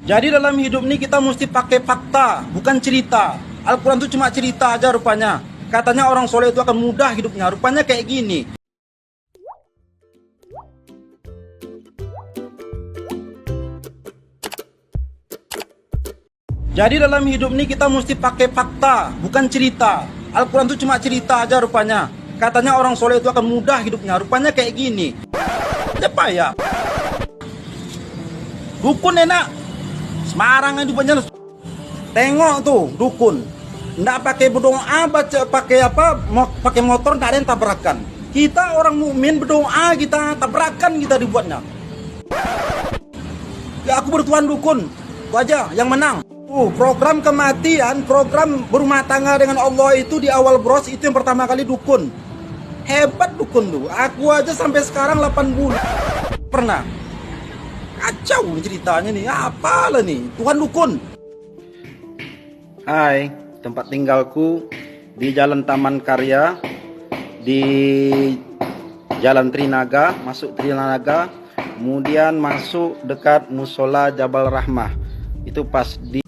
Jadi dalam hidup ini kita mesti pakai fakta, bukan cerita. Al-Quran itu cuma cerita aja rupanya. Katanya orang soleh itu akan mudah hidupnya, rupanya kayak gini. Jadi dalam hidup ini kita mesti pakai fakta, bukan cerita. Al-Quran itu cuma cerita aja rupanya. Katanya orang soleh itu akan mudah hidupnya, rupanya kayak gini. Apa ya? Dukun enak. Semarang itu banyak. Tengok tuh dukun. Nggak pakai berdoa, baca pakai apa? Pakai motor nggak ada yang tabrakan. Kita orang mukmin berdoa, kita tabrakan kita dibuatnya. Ya aku bertuan dukun. Itu aja yang menang. Program kematian, program berumah tangga dengan Allah itu di awal bros itu yang pertama kali dukun. Hebat dukun tuh. Aku aja sampai sekarang 8 bulan pernah. Kacau ceritanya nih. Apalah nih? Tuhan dukun. Hai, tempat tinggalku di Jalan Taman Karya, di Jalan Trinaga, masuk Trinaga, kemudian masuk dekat Musola Jabal Rahmah. Itu pas di